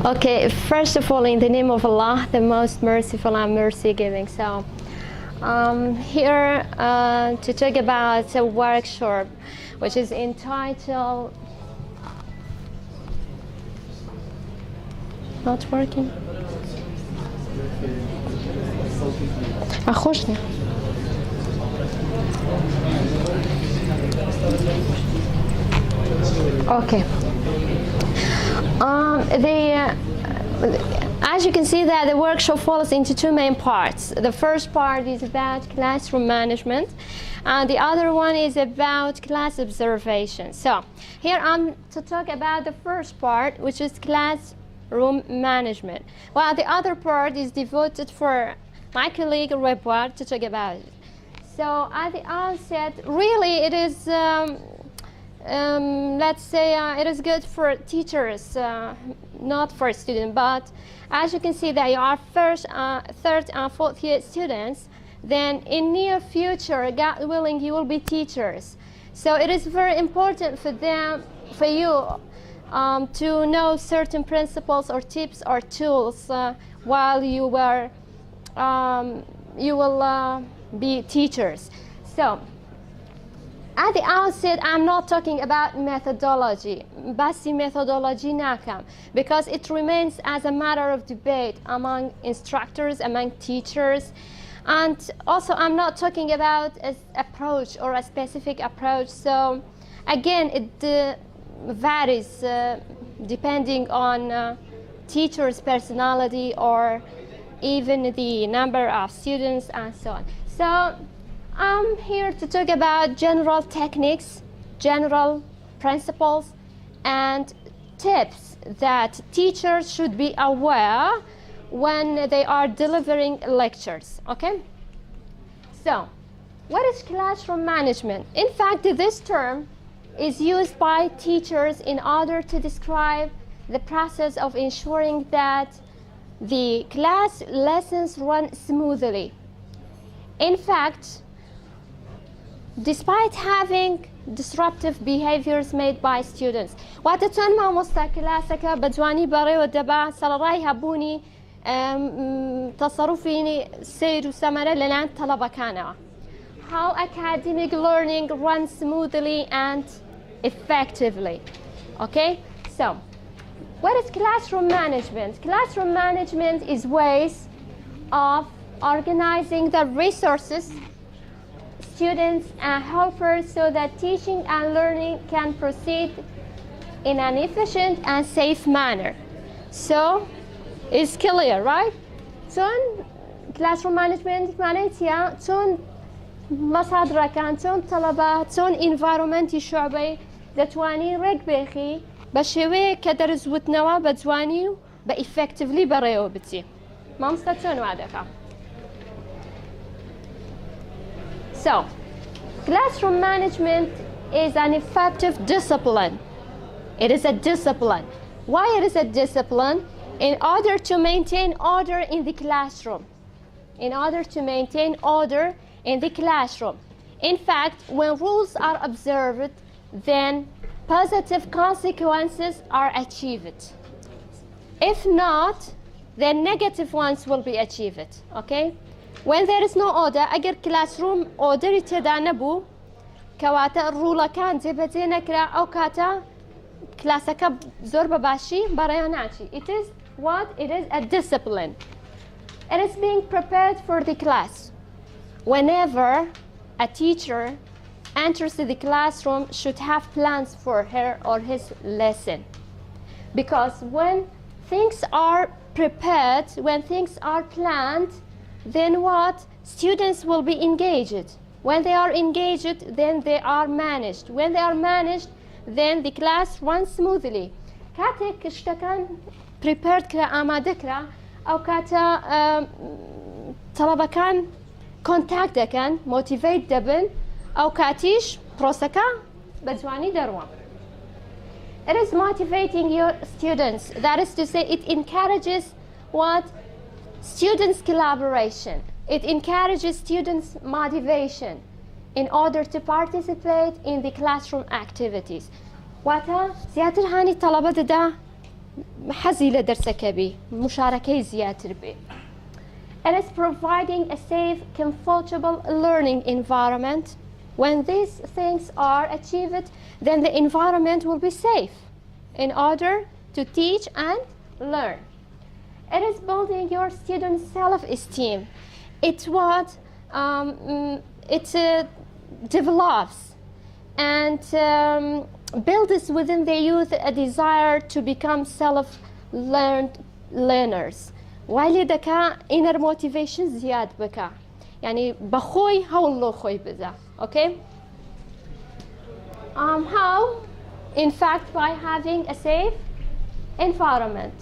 Okay, first of all, in the name of Allah, the most merciful and mercy-giving. So, here to talk about a workshop which is entitled... Not working? أخوشني. Okay. As you can see that the workshop falls into two main parts. The first part is about classroom management, and the other one is about class observation. So here I'm to talk about the first part, which is classroom management, while the other part is devoted for my colleague Rafiq to talk about it. So at the outset, really it is let's say it is good for teachers, not for students, but as you can see that you are first, third and fourth year students, then in near future, God willing, you will be teachers. So it is very important for them, for you to know certain principles or tips or tools while you will be teachers. So at the outset, I'm not talking about methodology, basi methodology nakam, because it remains as a matter of debate among instructors, among teachers. And also, I'm not talking about an approach or a specific approach. So again, it varies depending on teacher's personality or even the number of students and so on. So I'm here to talk about general techniques, general principles, and tips that teachers should be aware when they are delivering lectures, okay? So, what is classroom management? In fact, this term is used by teachers in order to describe the process of ensuring that the class lessons run smoothly. In fact, despite having disruptive behaviors made by students. واتتون ما مستقلاتك بدواني بري ودبا سلراي هبوني تصرفيني سير وسمرة للان طلبة كانوا. How academic learning runs smoothly and effectively. Okay, so what is classroom management? Classroom management is ways of organizing the resources, students and helpers so that teaching and learning can proceed in an efficient and safe manner. So it's clear, right? تون classroom management معناتها تون مصادر كان تون طلبات تون environment شعبي دتواني ركبخي بشوي كدرز وتنوا بدواني بإفكتفلي بريو بتي ما مستتون وعدك. So, classroom management is an effective discipline. It is a discipline. Why it is a discipline? In order to maintain order in the classroom. In order to maintain order in the classroom. In fact, when rules are observed, then positive consequences are achieved. If not, then negative ones will be achieved. Okay? When there is no order, أجر classroom order يتدانبو كواتا الرولا كان تبتين كلا أو كاتا كلاسك زور بباشي برياناتي. It is what? It is a discipline. It is being prepared for the class. Whenever a teacher enters the classroom, should have plans for her or his lesson. Because when things are prepared, when things are planned, then what? Students will be engaged. When they are engaged, then they are managed. When they are managed, then the class runs smoothly. كاتك اشتكان prepared كلا آماده كلا أو كاتا طلبة كان contact كان motivate دبن أو كاتيش بروسكا بدواني دروا. It is motivating your students. That is to say, it encourages what? Students' collaboration. It encourages students' motivation in order to participate in the classroom activities. Wata زيادة هاني طلبة دا حەزی لە دەرسەکە بی مشارەکەی زیاتر بێ. It is providing a safe, comfortable learning environment. When these things are achieved, then the environment will be safe in order to teach and learn. It is building your students' self-esteem. It's what it develops and builds within the youth a desire to become self-learned learners. ولی دکا inner motivation زیاد بکا یعنی بخوی هول خوی بذا. Okay? How? In fact, by having a safe environment.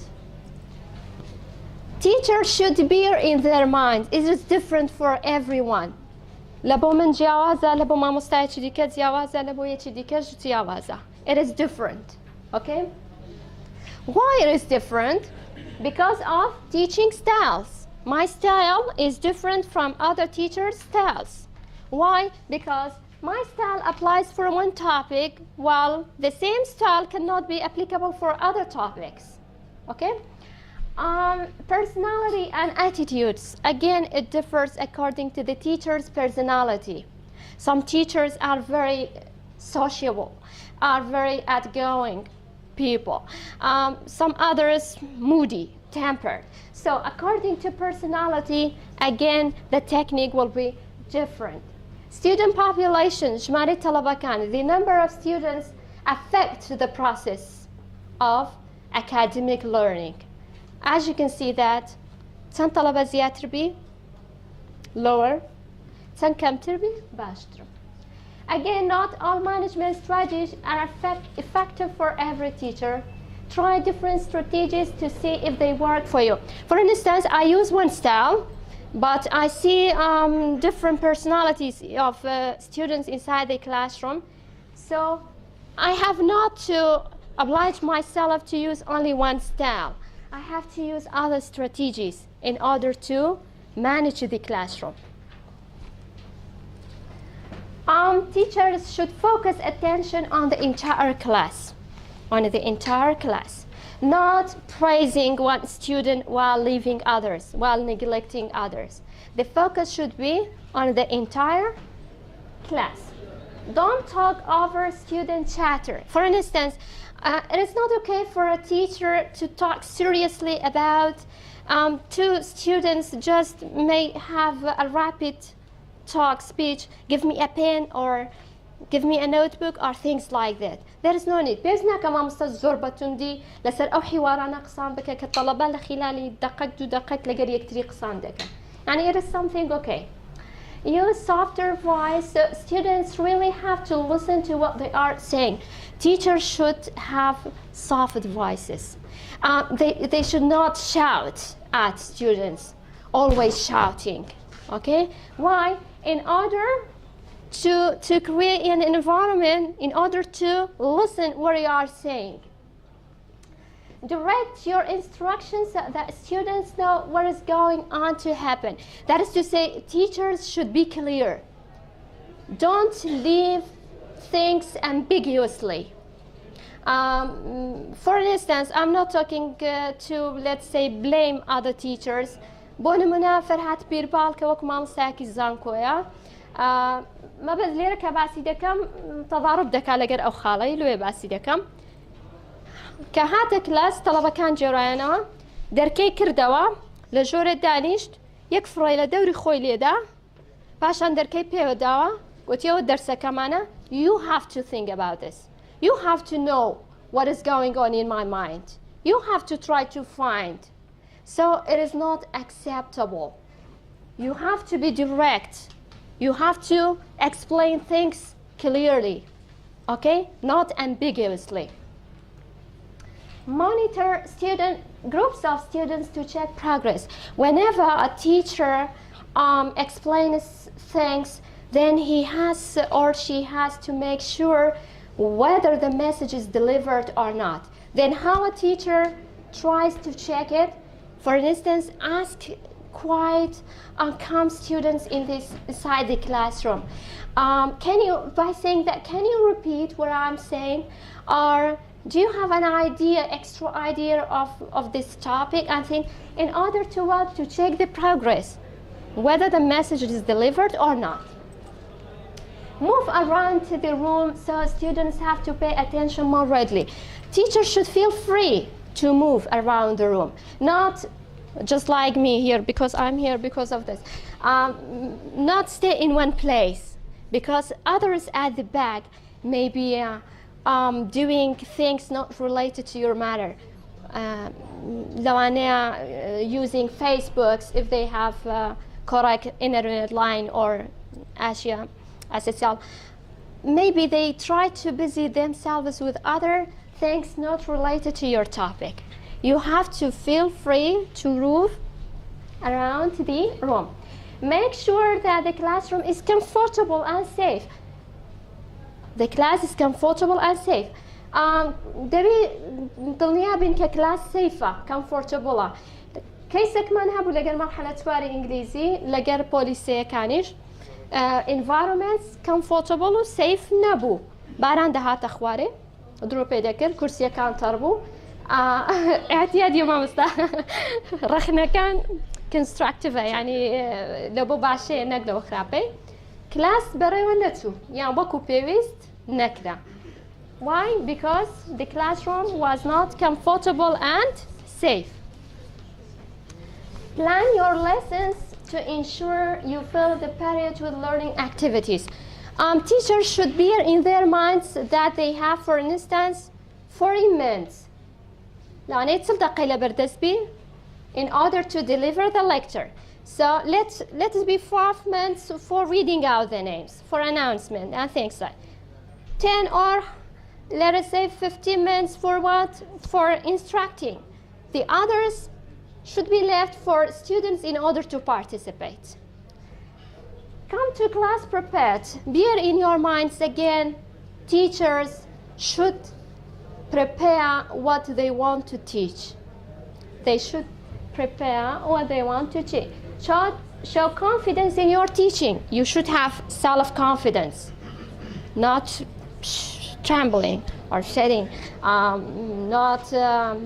Teachers should bear in their minds it is different for everyone. لبو من جیاوازه لبو ما مستعد چی دیگه جیاوازه لبو یه چی دیگه جیاوازه. It is different. Okay? Why it is different? Because of teaching styles. My style is different from other teachers' styles. Why? Because my style applies for one topic while the same style cannot be applicable for other topics. Okay? Personality and attitudes. Again, it differs according to the teacher's personality. Some teachers are very sociable, are very outgoing people. Some others moody, tempered. So according to personality, again, the technique will be different. Student population, جمارة طلبة the number of students affect the process of academic learning. As you can see that, تن طلبة زيادة بي lower, تن كم تربي باشتر. Again, not all management strategies are effective for every teacher. Try different strategies to see if they work for you. For instance, I use one style, but I see different personalities of students inside the classroom. So I have not to oblige myself to use only one style. I have to use other strategies in order to manage the classroom. Teachers should focus attention on the entire class, not praising one student while leaving others, while neglecting others. The focus should be on the entire class. Don't talk over student chatter. For instance, it is not okay for a teacher to talk seriously about two students just may have a rapid talk, speech, give me a pen or give me a notebook or things like that. There is no need. بيزنا كمان مستزور بتندي لسر أو حوارنا قصان بك كطلبة لخلال دقيقة دو دقيقة لقري يكتري قصان دك. يعني it is something okay. Use softer voice. So students really have to listen to what they are saying. Teachers should have soft voices. They should not shout at students, always shouting. Okay? Why? In order to create an environment, in order to listen what you are saying. Direct your instructions so that students know what is going on to happen. That is to say, teachers should be clear. Don't leave things ambiguously. For instance, I'm not talking to, let's say, blame other teachers. بونمنا فرحت بيربال كوك مام ساكي زانكويا ما بس ليرة كباسي دكم تضارب دكا لقر أو خالي لوي باسي دكم كهات كلاس طلبة كان جرانا دركي كردوا لجورة دانيشت يكفر إلى دوري خوي ليدا باشان دركي بيو دوا قلت يو درسة كمانا. You have to think about this. You have to know what is going on in my mind. You have to try to find. So it is not acceptable. You have to be direct. You have to explain things clearly, okay? Not ambiguously. Monitor groups of students to check progress. Whenever a teacher explains things, then he has or she has to make sure whether the message is delivered or not. Then how a teacher tries to check it. For instance, ask quiet, calm students inside the classroom. By saying that, can you repeat what I'm saying? Or Do you have an idea, extra idea of this topic? I think in order to what? To check the progress, whether the message is delivered or not. Move around to the room so students have to pay attention more readily. Teachers should feel free to move around the room, not just like me here because I'm here because of this. Not stay in one place because others at the back may be doing things not related to your matter. لو أنا using Facebooks if they have correct internet line or أشياء أساسية, maybe they try to busy themselves with other things not related to your topic. You have to feel free to move around the room. Make sure that the classroom is comfortable and safe. The class is comfortable and safe. دبي نضلنيها بين ككلاس سيفة comfortable. كيسك ما نهبوا لقى مرحلة تواري إنجليزي لقى بوليسية كانش environments comfortable و safe نبو باران دهات أخواري دروبي ذكر كرسي كان تربو اعتياد يوم مستا رخنا كان constructive يعني لبو بعشي نقدر خرابي كلاس بري ونتو يعني بكو بيويست نكرا. Why? Because the classroom was not comfortable and safe. Plan your lessons to ensure you fill the period with learning activities. Teachers should bear in their minds that they have, for instance, 40 minutes in order to deliver the lecture. So let it be 5 minutes for reading out the names, for announcement and things like 10 or let us say 15 minutes for what? For instructing. The others should be left for students in order to participate. Come to class prepared. Bear in your minds again, teachers should prepare what they want to teach. They should prepare what they want to teach. Show confidence in your teaching. You should have self-confidence, not trembling or shedding,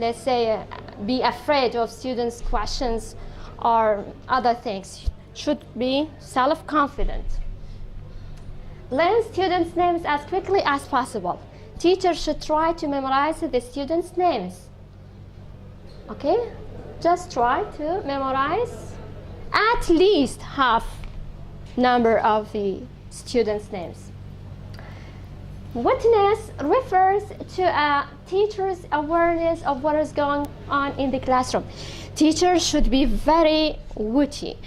let's say, be afraid of students' questions or other things. Should be self-confident. Learn students' names as quickly as possible. Teachers should try to memorize the students' names. Okay? Just try to memorize at least half number of the students' names. Witness refers to a teacher's awareness of what is going on in the classroom. Teachers should be very witty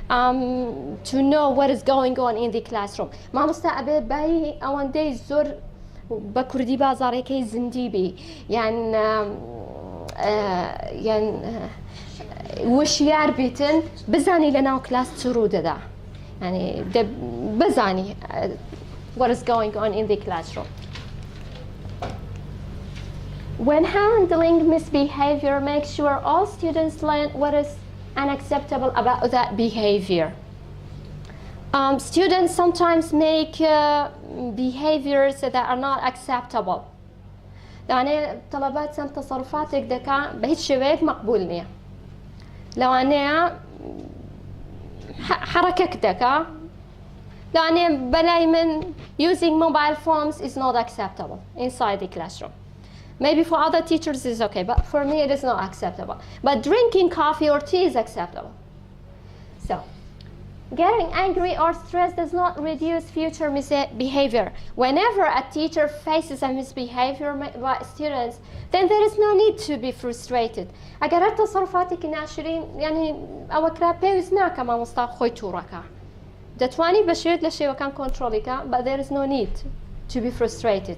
to know what is going on in the classroom. ما مستقبل باي أوان دي زور بكردي بازاري كي زنديبي يعني وشيار بيتن بزاني لنا كلاس ترود دا يعني بزاني what is going on in the classroom. When handling misbehavior, make sure all students learn what is unacceptable about that behavior. Students sometimes make behaviors that are not acceptable. يعني طلبات سن تصرفاتك دكا بهيج شويك مقبولني. لو أنا حركك دكا يعني بلاي من using mobile phones is not acceptable inside the classroom. Maybe for other teachers it's okay, but for me it is not acceptable. But drinking coffee or tea is acceptable. So, getting angry or stressed does not reduce future misbehavior. Whenever a teacher faces a misbehavior by students, then there is no need to be frustrated. أجرت تصرفاتك ناشرين يعني أو كرابيوز ناكا ما مستاق خوي توركا. دتواني بشير لشيء وكان كنتروليكا, but there is no need to be frustrated.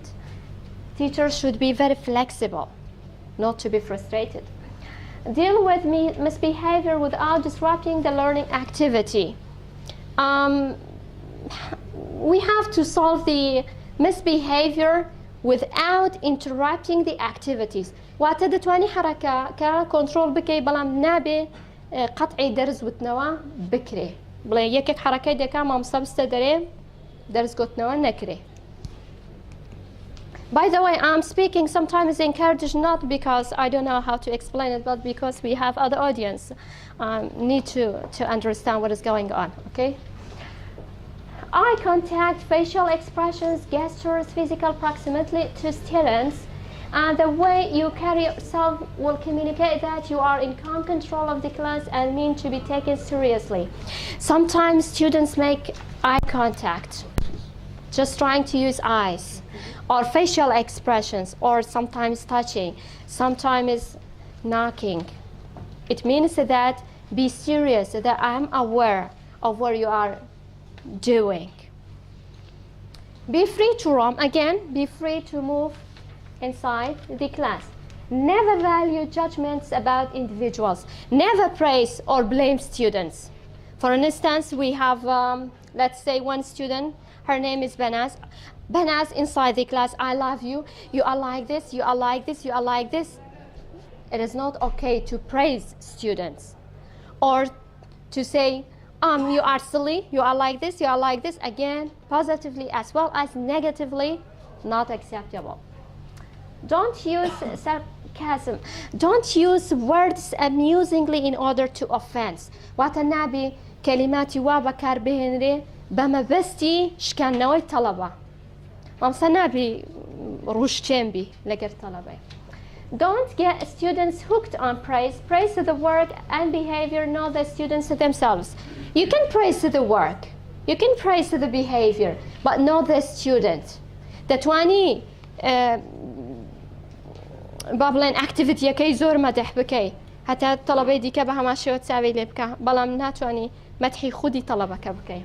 Teachers should be very flexible, not to be frustrated. Deal with misbehavior without disrupting the learning activity. We have to solve the misbehavior without interrupting the activities. واتدتواني حركة ككنترول بكي بلام نابي قطعي درس وتنوى بكري. بلا يكك حركة دكا ما مصاب استدري درس وتنوى نكري. By the way, I'm speaking sometimes in Kurdish not because I don't know how to explain it, but because we have other audience need to understand what is going on, okay? Eye contact, facial expressions, gestures, physical proximity to students, and the way you carry yourself will communicate that you are in calm control of the class and mean to be taken seriously. Sometimes students make eye contact, just trying to use eyes, or facial expressions, or sometimes touching, sometimes knocking. It means that be serious, that I'm aware of what you are doing. Be free to roam, again, be free to move inside the class. Never value judgments about individuals. Never praise or blame students. For instance, we have, let's say, one student, her name is Banaz. Banaz inside the class, I love you, you are like this, you are like this, you are like this. It is not okay to praise students or to say, you are silly, you are like this, you are like this. Again, positively as well as negatively, not acceptable. Don't use sarcasm. Don't use words amusingly in order to offend. واتنابي كلمات وابكر بهنري بمبستي شكنوي طلبة. ممسنابي روش تشمبي لقر طلبة. Don't get students hooked on praise. Praise the work and behavior, not the students themselves. You can praise the work, you can praise the behavior, but not the student. The 20 بابلين activity كي زور مدح بكي حتى الطلبة دي كبها ما شو تساوي لي بكا بلام ناتواني مدحي خودي طلبك بكي.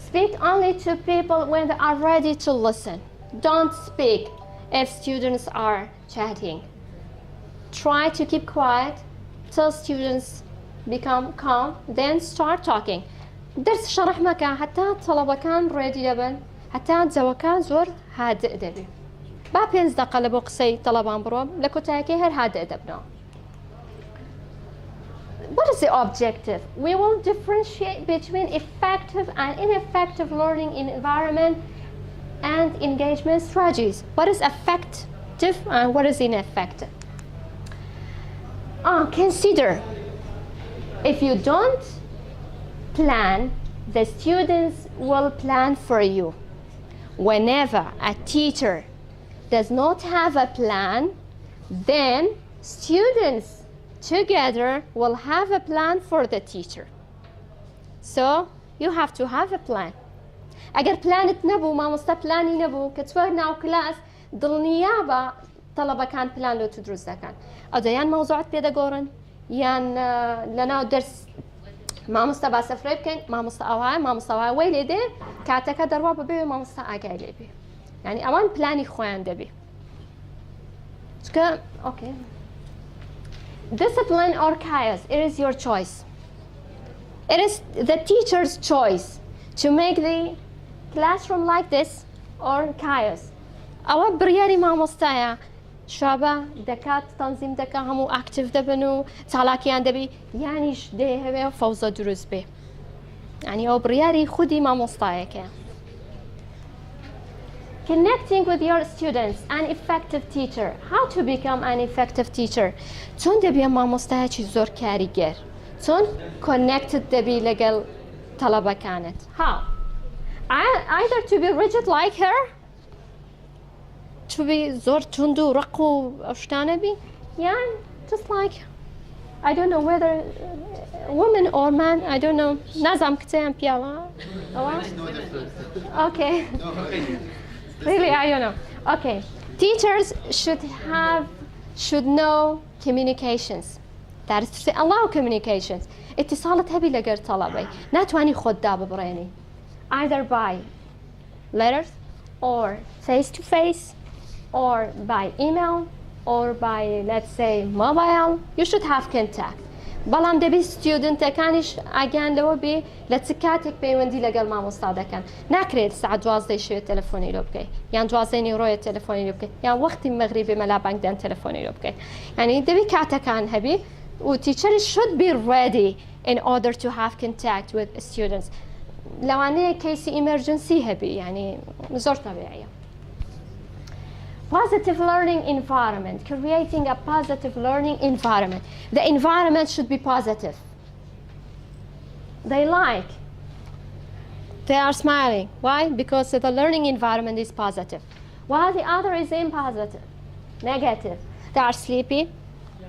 Speak only to people when they are ready to listen. Don't speak if students are chatting. Try to keep quiet till students become calm, then start talking. درس شرح مكان حتى الطلبة كان ready لبن حتى تزوى كان زور هادئ دبي. با پێنج دقە لە بۆ قسەی تەڵەبان بڕۆم لە کۆتاییەکەی هەر هادئ دەبنەوە. What is the objective? We will differentiate between effective and ineffective learning environment and engagement strategies. What is effective and what is ineffective? Consider, if you don't plan, the students will plan for you. Whenever a teacher does not have a plan, then students together will have a plan for the teacher. So you have to have a plan. اگر پلانت نبو مامۆستا پلانی نبو كتوار ناو كلاس دڵنیابە طلبة كان بلان لو تدرس دەکەن ئەو دەیان مەوزوعات پێدەگۆڕن یان لەناو دەرس مامۆستا باسەفرێ بکەین مامۆستا ئەوهای وەی لێ دێ کاتەکە دەڕوا بەبێ مامۆستا ئاگای لێ بێ یعنی ئەوان پلانی خۆیان دەبێ چکە okay. Discipline or chaos, it is your choice. It is the teacher's choice to make the classroom like this or chaos. ئەوە بڕیاری مامۆستایە شابە دەکات تەنزیم دەکا هەموو ئاکتیڤ دەبن و چالاکیان دەبی یانیش دێ هەوێ فەوزە دروست بێ یعنی ئەو بڕیاری خودی مامۆستایەکە. Connecting with your students, an effective teacher. How to become an effective teacher? چۆن دەبێ مامۆستایەکی زۆر کاریگەر چۆن connected دەبی لەگەڵ طەلەبەکانت. How? Either to be rigid like her, to be زۆر تند و ڕق و ئەو شتانە بی یان just like I don't know whether woman or man, I don't know. نازام کتێیان پیاوە okay. Really, I don't know. Okay, teachers should know communications. That is to say, allow communications. اتصالات هەبی لەگەر طەڵەبەی ناتوانی خۆتدا ببڕێنی either by letters or face to face or by email or by, let's say, mobile. You should have contact. بەڵام دەبی ستودنتەکانیش ئاگیان لەوە بێ لە چ کاتێک پەیوەندی لەگەڵ مامۆستا دەکەن ناکرێت سعات 12 شەوێ تەلەفۆنی لۆ بکەیت یان 12 نیڕۆیە تەلەفۆنی لۆ بکەیت یان وەختی مەغریبێ مەلا بانگدان تەلەفۆنی لۆ بکەیت یعنی دەبی کاتەکان هەبی و teachers should be ready in order to have contact with students. لەوانەیە کەیسی emergency هەبی یعنی زۆر تەبیعیە. Positive learning environment, creating a positive learning environment. The environment should be positive. They are smiling. Why? Because the learning environment is positive. While the other is impositive, negative. They are sleepy.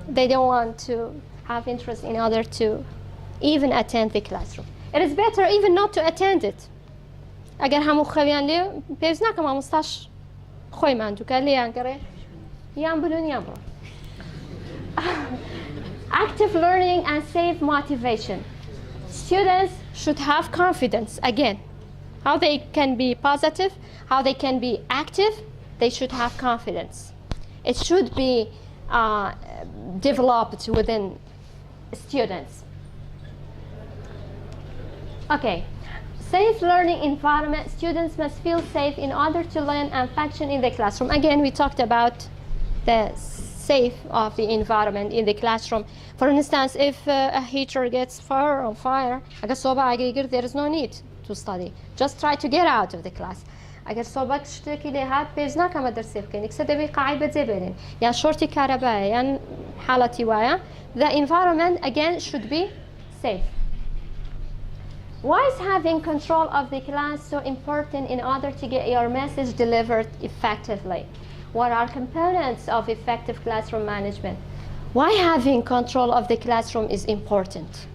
They don't want to have interest in order to even attend the classroom. It is better even not to attend it. اگر همو خویان لی پیوز نکم آموزش خوی من تو که لیان کره یام بلون یام برو. Active learning and safe motivation. Students should have confidence. Again, how they can be positive, how they can be active, they should have confidence. It should be developed within students. Okay. Safe learning environment. Students must feel safe in order to learn and function in the classroom. Again, we talked about the safe of the environment in the classroom. For instance, if a heater gets on fire, there is no need to study. Just try to get out of the class. اگر صبح تشتكي لهاد بيز ناكا مدرسة بكين إكسده بقاعي بتزبرين يعني شورتي كهرباء يعني حالتي وايا. The environment again should be safe. Why is having control of the class so important in order to get your message delivered effectively? What are components of effective classroom management? Why having control of the classroom is important?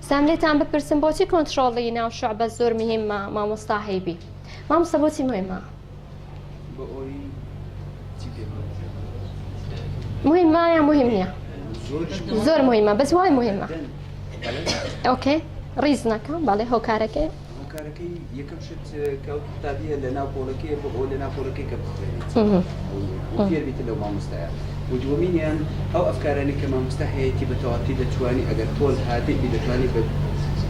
ساملي تام بپرسم بوتي كنترول ينا وشعب الزور مهمة ما مصطاحبي ما مصطبوتي مهمة مهمة يا مهمة زور مهمة بس واي مهمة اوكي ريزنك بالي هو كاركي يكم شت كوت تابية لنا بولكي بقول لنا بولكي كبخير وكثير بيتلو ما مستعار وجومين يعني أو أفكارني كما مستحيل تبتواتي لتواني أجر طول هادي بدتواني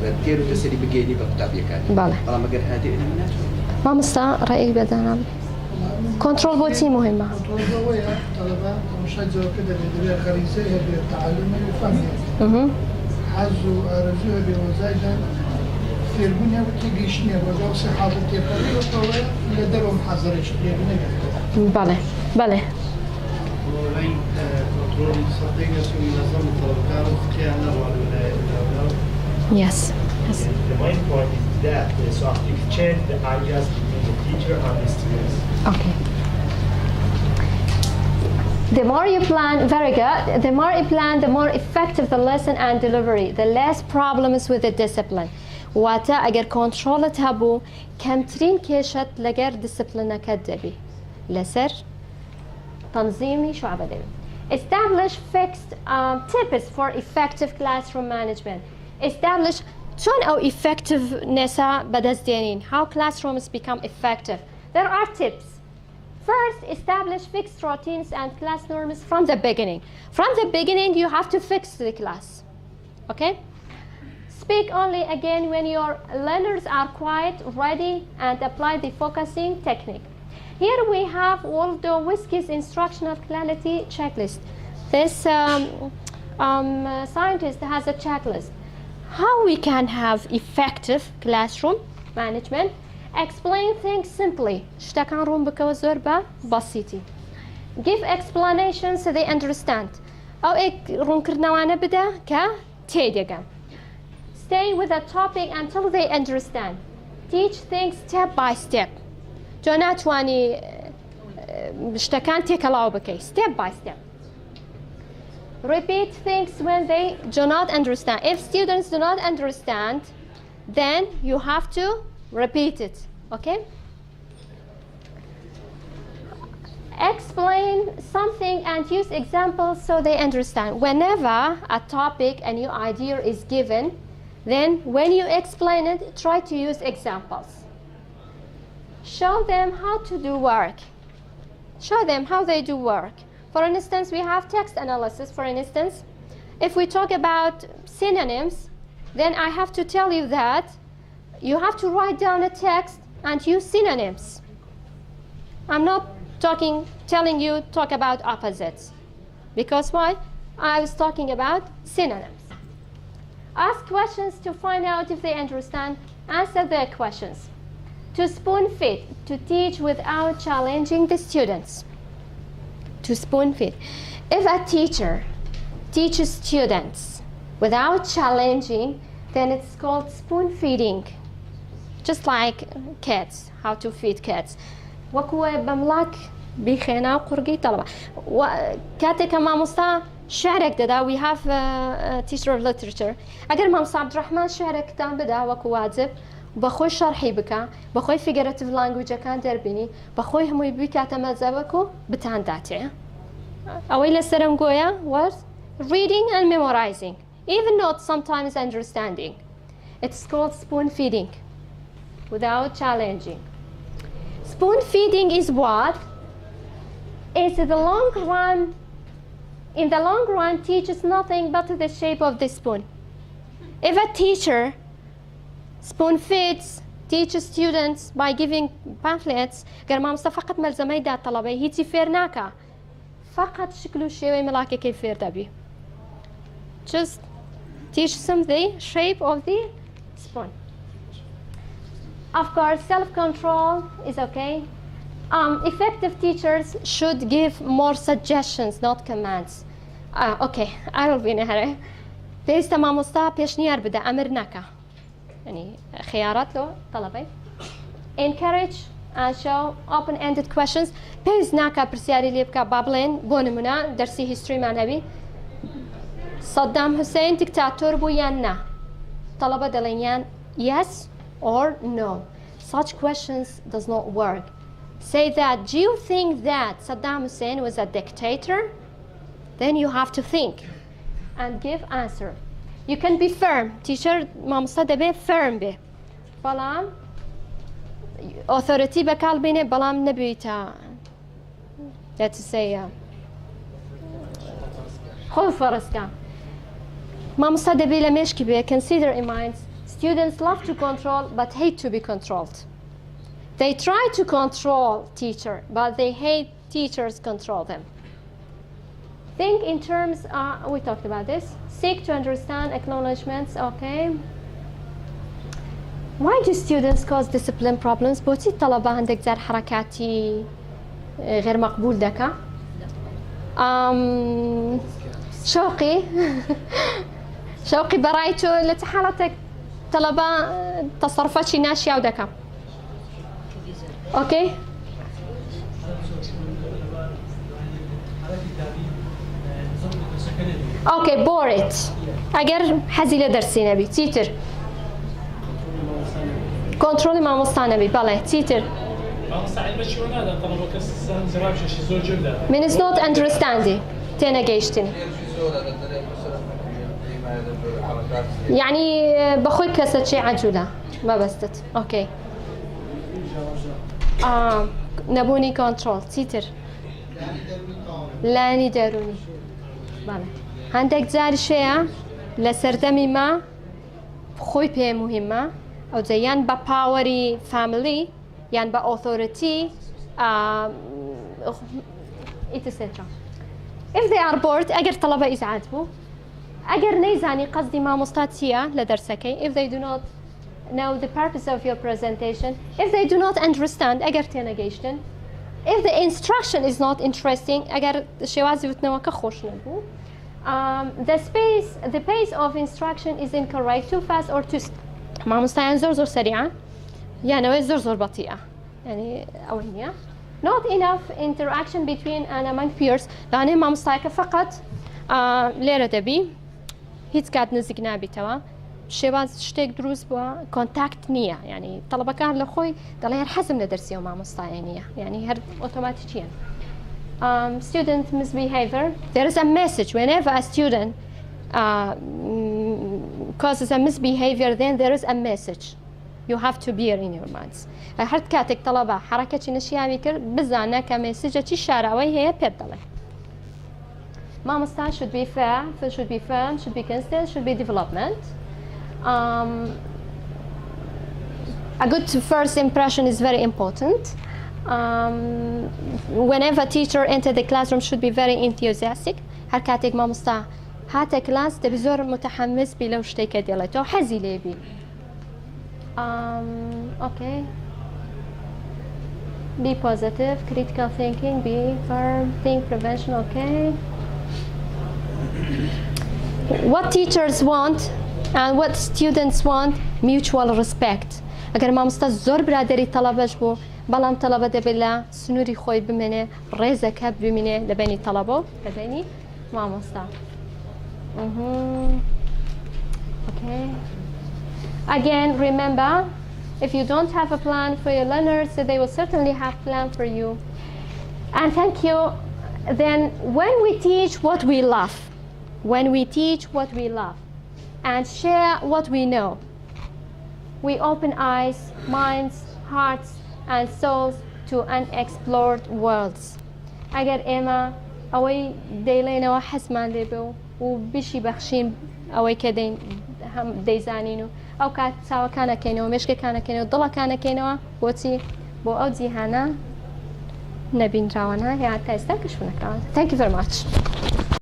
بكثير وتسري بجيني بكتابية كان بالي والله ما قدر هادي إنه ما مستعار رأيك بدنا كنترول بوتي مهمة كنترول بويا طلبة مش هجوا كده بدري غريزة بالتعلم والفهم حزو أرزوه بوزايدا في البنية وتيجيشني وجو صحة التقارير وطوى يدرهم حذرش يبني بالي بالي ولين كنترول صديقة سوي نظام الطلبة كيانا ولا Yes. The main point is that so you change the ideas between the teacher and the students. Okay. The more you plan, very good. The more you plan, the more effective the lesson and delivery. The less problems with the discipline. واتا اگر کنترلت هبو کمترین کشت لگر discipline کدبی. لسر تنظیمی شو عبدی. Establish fixed tips for effective classroom management. Establish شون أو effectiveness بدزدينين. How classrooms become effective. There are tips. First, establish fixed routines and class norms from the beginning. From the beginning, you have to fix the class. Okay? Speak only again when your learners are quiet, ready, and apply the focusing technique. Here we have Waldo Whiskey's instructional clarity checklist. This scientist has a checklist. How we can have effective classroom management. Explain things simply. Give explanations so they understand. Stay with the topic until they understand. Teach things step by step. Step by step. Repeat things when they do not understand. If students do not understand, then you have to repeat it, okay? Explain something and use examples so they understand. Whenever a topic, a new idea is given, then when you explain it, try to use examples. Show them how to do work. Show them how they do work. For instance, we have text analysis. For instance, if we talk about synonyms, then I have to tell you that you have to write down a text and use synonyms. I'm not telling you talk about opposites. Because why? I was talking about synonyms. Ask questions to find out if they understand. Answer their questions. To spoon feed, to teach without challenging the students. to spoon feed. If a teacher teaches students without challenging, then it's called spoon feeding. Just like kids, how to feed kids. وكو بملاك بخينا وقرقي طلبة. وكاتك ما مستا شعرك ددا. We have a teacher of literature. أجر ما مستا عبد الرحمن شعرك تام بدا وكو واجب. بخوي شرحي بكا بخوي figurative language كان دربيني بخوي هم يبيك أتمزبكو بتان داتي أويل السرم قويا was reading and memorizing, even not sometimes understanding. It's called spoon feeding without challenging. Spoon feeding is what? It's in the long run teaches nothing but the shape of the spoon. If a teacher spoon feeds teaches students by giving pamphlets قال ما مصطفى فقط ملزمي دا طلبة هيتي فيرناكا فقط شكله شيء ملاكي كيف فير دبي. Just teach them the shape of the spoon. Of course, self-control is okay. Effective teachers should give more suggestions, not commands. Okay, I will be in a hurry. Based on مصطفى بيشنيار بدا أمرناكا. يعني خيارات له طلبي. Encourage and show open-ended questions. بيز ناكا برسياري اللي بكا بابلين بونمنا درسي history مع نبي. صدام حسين دكتاتور بو يانا. طلبة دليان yes or no. Such questions does not work. Say that, do you think that Saddam Hussein was a dictator? Then you have to think and give answer. You can be firm. Teacher ما مصدق به firm به. بلام authority بكال بينه بلام نبيتا. Let's say خذ فرسك. ما مصدق به لمش كبير. Consider in mind. Students love to control but hate to be controlled. They try to control teacher but they hate teachers control them. Think in terms, we talked about this. Seek to understand acknowledgements, okay. Why do students cause discipline problems? بوتي الطلبة عندك زار حركاتي غير مقبول دكا. شوقي شوقي برايتو لتحالتك طلبة تصرفات شي ناشية ودكا. اوكي. اوكي بوريت اگر حزيله درسي نبي تيتر كنترول مع مستانبي بالله تيتر من is not understanding تينا جيشتني يعني بخوي كسر شيء عجولة ما بستت اوكي نبوني كنترول تيتر لاني داروني بالله عندك زار شيء لسردمي ما خوي بيه مهمة أو زيان با باوري family يعني با authority etc. If they are bored أجر طلبة إزعاجبو أجر نيزاني قصدي ما مستاتية لدرسكي if they do not know the purpose of your presentation if they do not understand أجر تناجيشن if the instruction is not interesting أجر شوازي وتنوك خوش نبو. The pace of instruction is incorrect, too fast or too ما مستعين زور سريعة يعني زور بطيئة يعني أولية. Not enough interaction between and among peers يعني ما مستعيك فقط ليرة دبي هيت قاعد نزقنا بتوا شباز شتيك دروس بوا contact نية يعني طلبة كان لخوي دلير حزم ندرسيه مع مستعينية يعني هر أوتوماتيكيا. Student misbehavior. There is a message whenever a student causes a misbehavior, then there is a message you have to bear in your minds. هرت كاتك طلبة حركة نشيا بكر بزانا كمسج الشارع وهي بيدله. ما مستعد should be fair, should be firm, should be consistent, should be development. A good first impression is very important. Whenever teacher enter the classroom should be very enthusiastic. هركاتك ما مستع هاتا كلاس تبزور متحمس بلو شتيك ديالته حزي ليبي. Okay. Be positive, critical thinking, be firm, think prevention, okay? What teachers want and what students want, mutual respect. اگر مامۆستا زۆر برادری تەڵەبەش بوو بەڵام تەڵەبە دەبێت لە سنووری خۆی بمێنێ ڕێزەکە بمێنێ لە بینی تەڵەبە لە بینی مامۆستا. Okay. Again, remember, if you don't have a plan for your learners, they will certainly have a plan for you. And thank you. Then when we teach what we love, and share what we know, we open eyes, minds, hearts, and souls to unexplored worlds. Agar Emma away daylena wa hasman debo u bishi bakhshin away kedin ham dayzaninu aw kat sawa kana keno meshke kana keno dala kana keno boti bo au jihana nabin rawana ya ta istakshuna. Thank you very much.